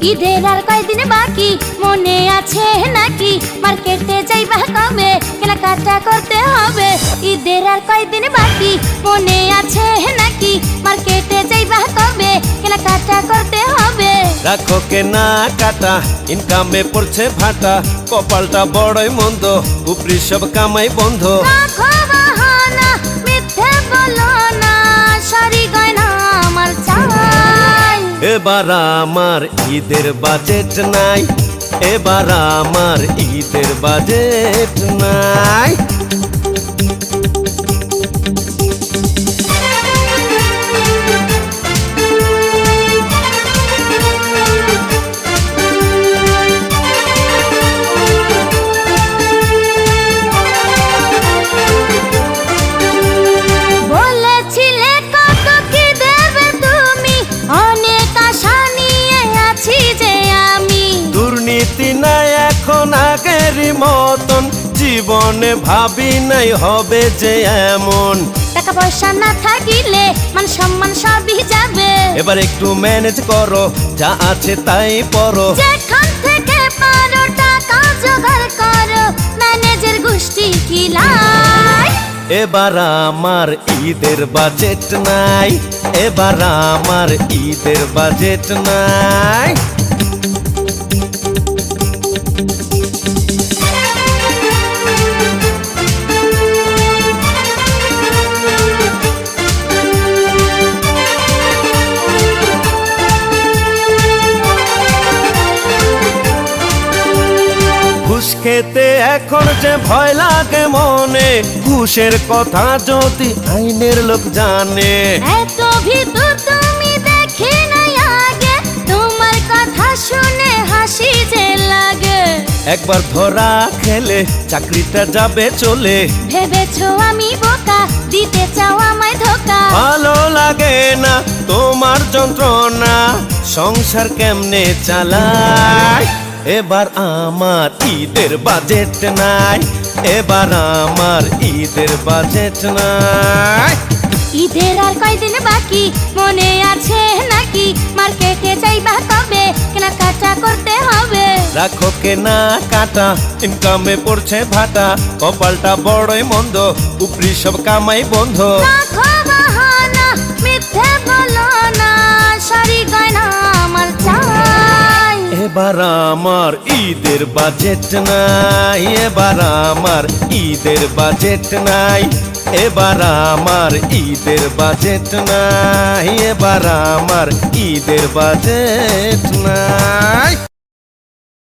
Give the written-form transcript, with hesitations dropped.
ঈদের আর কয়দিন বাকি মনে আছে নাকি? মার্কেটে যাইবা কবে কেনাকাটা করতে হবে? ঈদের আর কয়দিন বাকি মনে আছে নাকি? মার্কেটে যাইবা কবে কেনাকাটা করতে হবে? রাখো কেনাকাটা, ইনকামে পড়ছে ভাটা, কপালটা বড়ই মন্দ, উপরি সব কামাই বন্ধ। রাখো বাহানা, মিথ্যে বলো না, শাড়ি গয়না আমার চাই। এবার আমার ঈদের বাজেট নাই, এবার আমার ঈদের বাজেট নাই। বলেছিলে কত কি দেবে তুমি, অনেক আশা নিয়ে আছি যে আমি। দুর্নীতি নাই এখন আগেরই মতন, জীবনে ভাবি নাই হবে যে এমন। টাকা পয়সা না থাকিলে মান সম্মান সবই যাবে। এবার একটু ম্যানেজ করো, যা আছে তাই পরো। যেখান থেকে পারো টাকা জোগাড় করো, ম্যানেজের গোষ্ঠী কিলাই। এবার আমার ঈদের বাজেট নাই, এবার আমার ঈদের বাজেট নাই। ঘুষ খেতে এখন যে ভয় লাগে মনে, ঘুষের কথা যদি আইনের লোক জানে। এত ভিতর তুমি দেখি নাই আগে, তোমার কথা শুনে হাসি যে লাগে। একবার ধরা খেলে চাকরিটা যাবে চলে। ভেবেছো আমি বোকা, দিতে চাও আমায় ধোকা। ভালো লাগে না তোমার যন্ত্রণা, সংসার কেমনে চালায়। এবার আমার ঈদের বাজেট নাই, এবার আমার ঈদের বাজেট নাই। ঈদের আর কয়দিন বাকি মনে আছে নাকি? মার্কেটে যাইবা কবে কেনাকাটা করতে হবে? রাখো কেনাকাটা, ইনকামে পড়ছে ভাটা, কপালটা বড়ই মন্দ, উপরি সব কামাই বন্ধ। রাখো বাহানা, মিথ্যে বলো না, শাড়ি গয়না আমার চাই। এবার আমার ঈদের বাজেট নাই, এবার আমার ঈদের বাজেট নাই, এবার আমার ঈদের বাজেট নাই, এবার আমার ঈদের বাজেট নাই।